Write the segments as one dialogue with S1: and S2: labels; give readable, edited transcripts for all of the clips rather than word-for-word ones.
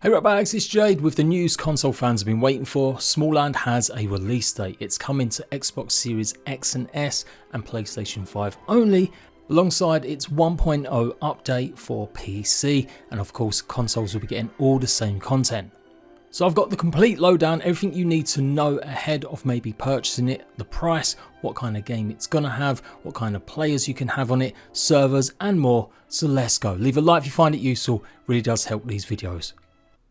S1: Hey ratbags, it's Jade with the news console fans have been waiting for. Smallland has a release date. It's coming to Xbox Series X and S and PlayStation 5 only, alongside its 1.0 update for PC, and of course consoles will be getting all the same content. So I've got the complete lowdown, everything you need to know ahead of maybe purchasing it, the price, what kind of game it's gonna have, what kind of players you can have on it, servers and more. So let's go. Leave a like if you find it useful, really does help these videos.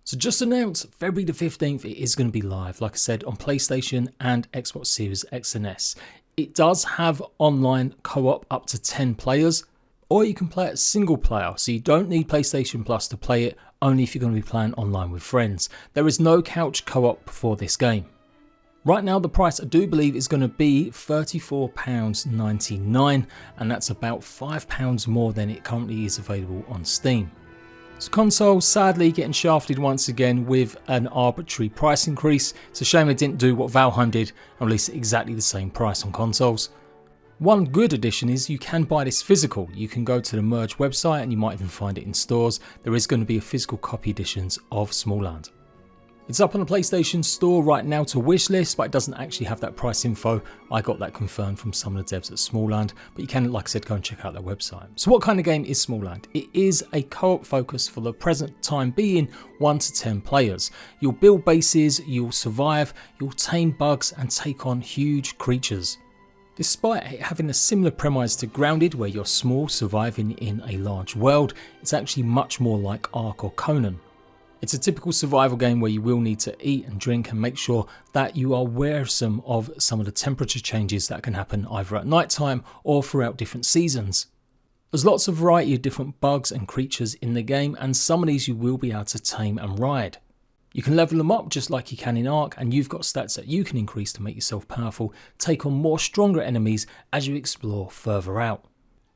S1: So just announced February the 15th, it is going to be live, like I said, on PlayStation and Xbox Series X and S. It does have online co-op up to 10 players, or you can play it single player, so you don't need PlayStation Plus to play it, only if you're going to be playing online with friends. There is no couch co-op for this game. Right now the price I do believe is going to be £34.99, and that's about £5 more than it currently is available on Steam. So console sadly getting shafted once again with an arbitrary price increase. It's a shame they didn't do what Valheim did and release exactly the same price on consoles. One good addition is you can buy this physical. You can go to the Merge website and you might even find it in stores. There is going to be a physical copy editions of Smallland. It's up on the PlayStation Store right now to wishlist, but it doesn't actually have that price info. I got that confirmed from some of the devs at Smallland, but you can, like I said, go and check out their website. So what kind of game is Smallland? It is a co-op focus for the present time being 1 to 10 players. You'll build bases, you'll survive, you'll tame bugs and take on huge creatures. Despite it having a similar premise to Grounded, where you're small surviving in a large world, it's actually much more like Ark or Conan. It's a typical survival game where you will need to eat and drink and make sure that you are wearsome of some of the temperature changes that can happen either at night time or throughout different seasons. There's lots of variety of different bugs and creatures in the game, and some of these you will be able to tame and ride. You can level them up just like you can in Ark, and you've got stats that you can increase to make yourself powerful, take on more stronger enemies as you explore further out.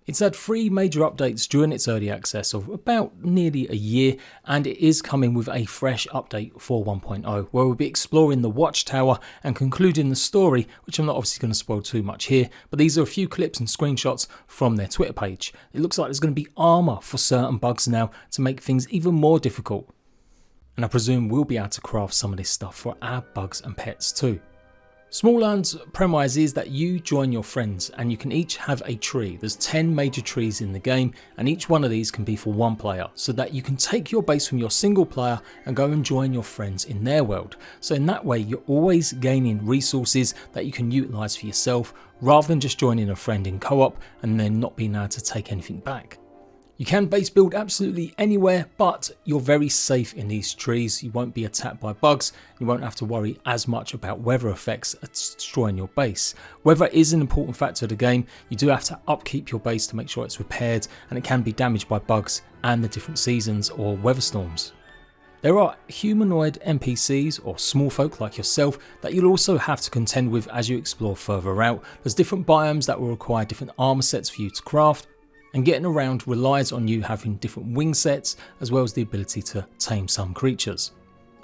S1: It's had 3 major updates during its early access of about nearly a year, and it is coming with a fresh update for 1.0 where we'll be exploring the Watchtower and concluding the story, which I'm not obviously going to spoil too much here, but these are a few clips and screenshots from their Twitter page. It looks like there's going to be armour for certain bugs now to make things even more difficult, and I presume we'll be able to craft some of this stuff for our bugs and pets too. Smallland's premise is that you join your friends and you can each have a tree. There's 10 major trees in the game, and each one of these can be for one player, so that you can take your base from your single player and go and join your friends in their world. So in that way you're always gaining resources that you can utilise for yourself, rather than just joining a friend in co-op and then not being able to take anything back. You can base build absolutely anywhere, but you're very safe in these trees. You won't be attacked by bugs. You won't have to worry as much about weather effects destroying your base. Weather is an important factor of the game. You do have to upkeep your base to make sure it's repaired, and it can be damaged by bugs and the different seasons or weather storms. There are humanoid NPCs or small folk like yourself that you'll also have to contend with as you explore further out. There's different biomes that will require different armor sets for you to craft, and getting around relies on you having different wing sets as well as the ability to tame some creatures.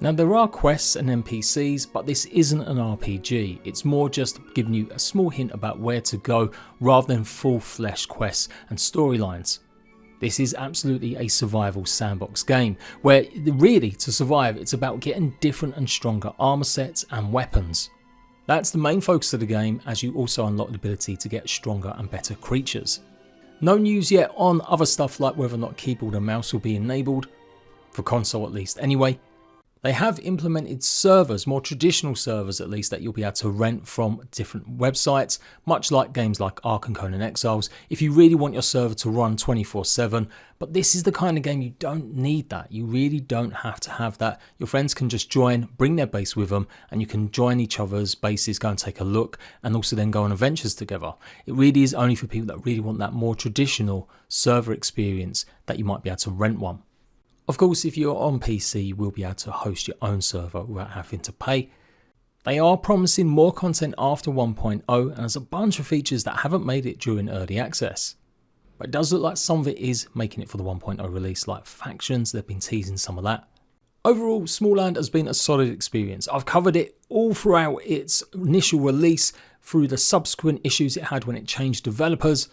S1: Now there are quests and NPCs, but this isn't an RPG. It's more just giving you a small hint about where to go rather than full-fledged quests and storylines. This is absolutely a survival sandbox game where really to survive it's about getting different and stronger armor sets and weapons. That's the main focus of the game, as you also unlock the ability to get stronger and better creatures. No news yet on other stuff like whether or not keyboard and mouse will be enabled, for console at least anyway. They have implemented servers, more traditional servers at least, that you'll be able to rent from different websites, much like games like Ark and Conan Exiles, if you really want your server to run 24/7. But this is the kind of game you don't need that. You really don't have to have that. Your friends can just join, bring their base with them, and you can join each other's bases, go and take a look, and also then go on adventures together. It really is only for people that really want that more traditional server experience that you might be able to rent one. Of course, if you're on PC, you will be able to host your own server without having to pay. They are promising more content after 1.0, and there's a bunch of features that haven't made it during early access. But it does look like some of it is making it for the 1.0 release, like factions. They've been teasing some of that. Overall, Smallland has been a solid experience. I've covered it all throughout its initial release, through the subsequent issues it had when it changed developers.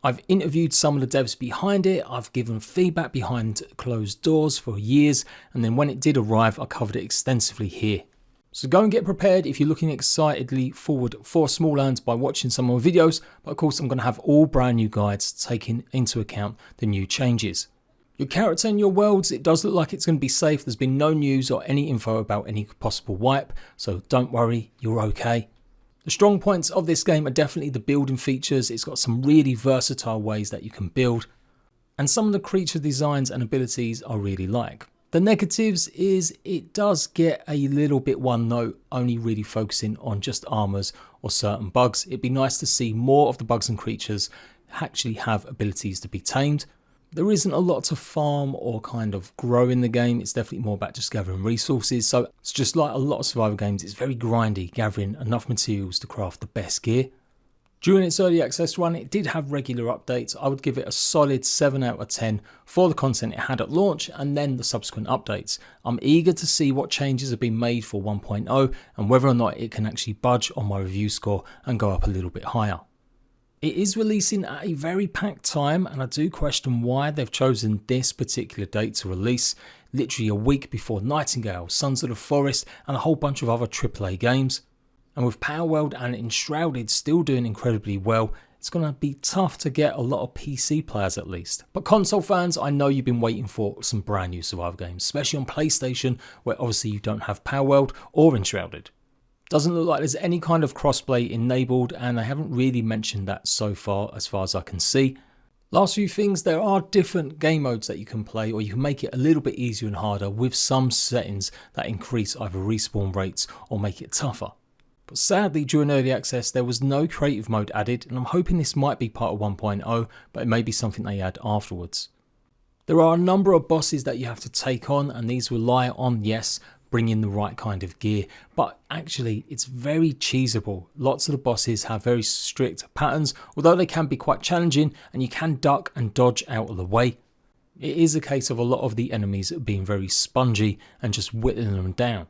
S1: I've interviewed some of the devs behind it, I've given feedback behind closed doors for years, and then when it did arrive, I covered it extensively here. So go and get prepared if you're looking excitedly forward for Smallland by watching some more videos, but of course I'm going to have all brand new guides taking into account the new changes. Your character and your worlds, it does look like it's going to be safe. There's been no news or any info about any possible wipe, so don't worry, you're okay. The strong points of this game are definitely the building features. It's got some really versatile ways that you can build, and some of the creature designs and abilities I really like. The negatives is it does get a little bit one note, only really focusing on just armors or certain bugs. It'd be nice to see more of the bugs and creatures actually have abilities to be tamed. There isn't a lot to farm or kind of grow in the game. It's definitely more about just gathering resources. So it's just like a lot of survival games. It's very grindy, gathering enough materials to craft the best gear. During its early access run, it did have regular updates. I would give it a solid 7 out of 10 for the content it had at launch and then the subsequent updates. I'm eager to see what changes have been made for 1.0 and whether or not it can actually budge on my review score and go up a little bit higher. It is releasing at a very packed time, and I do question why they've chosen this particular date to release, literally a week before Nightingale, Sons of the Forest and a whole bunch of other AAA games. And with Power World and Enshrouded still doing incredibly well, it's going to be tough to get a lot of PC players at least. But console fans, I know you've been waiting for some brand new survival games, especially on PlayStation, where obviously you don't have Power World or Enshrouded. Doesn't look like there's any kind of crossplay enabled, and they haven't really mentioned that so far as I can see. Last few things, there are different game modes that you can play, or you can make it a little bit easier and harder with some settings that increase either respawn rates or make it tougher. But sadly, during early access, there was no creative mode added, and I'm hoping this might be part of 1.0, but it may be something they add afterwards. There are a number of bosses that you have to take on, and these rely on, yes, bringing the right kind of gear, but actually it's very cheesable. Lots of the bosses have very strict patterns, although they can be quite challenging and you can duck and dodge out of the way. It is a case of a lot of the enemies being very spongy and just whittling them down.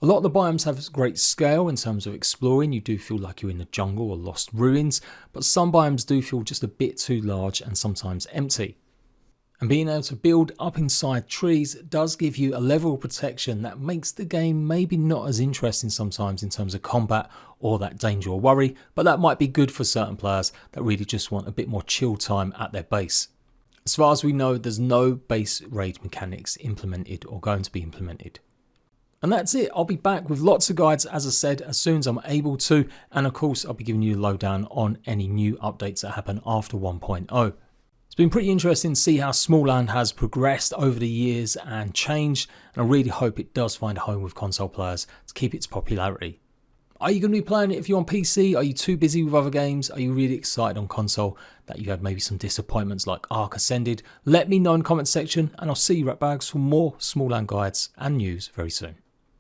S1: A lot of the biomes have great scale in terms of exploring. You do feel like you're in the jungle or lost ruins, but some biomes do feel just a bit too large and sometimes empty. And being able to build up inside trees does give you a level of protection that makes the game maybe not as interesting sometimes in terms of combat or that danger or worry, but that might be good for certain players that really just want a bit more chill time at their base. As far as we know, there's no base raid mechanics implemented or going to be implemented. And that's it. I'll be back with lots of guides, as I said, as soon as I'm able to, and of course I'll be giving you a lowdown on any new updates that happen after 1.0. It's been pretty interesting to see how Smallland has progressed over the years and changed, and I really hope it does find a home with console players to keep its popularity. Are you going to be playing it if you're on PC? Are you too busy with other games? Are you really excited on console that you had maybe some disappointments like Ark Ascended? Let me know in the comment section, and I'll see you ratbags for more Smallland guides and news very soon.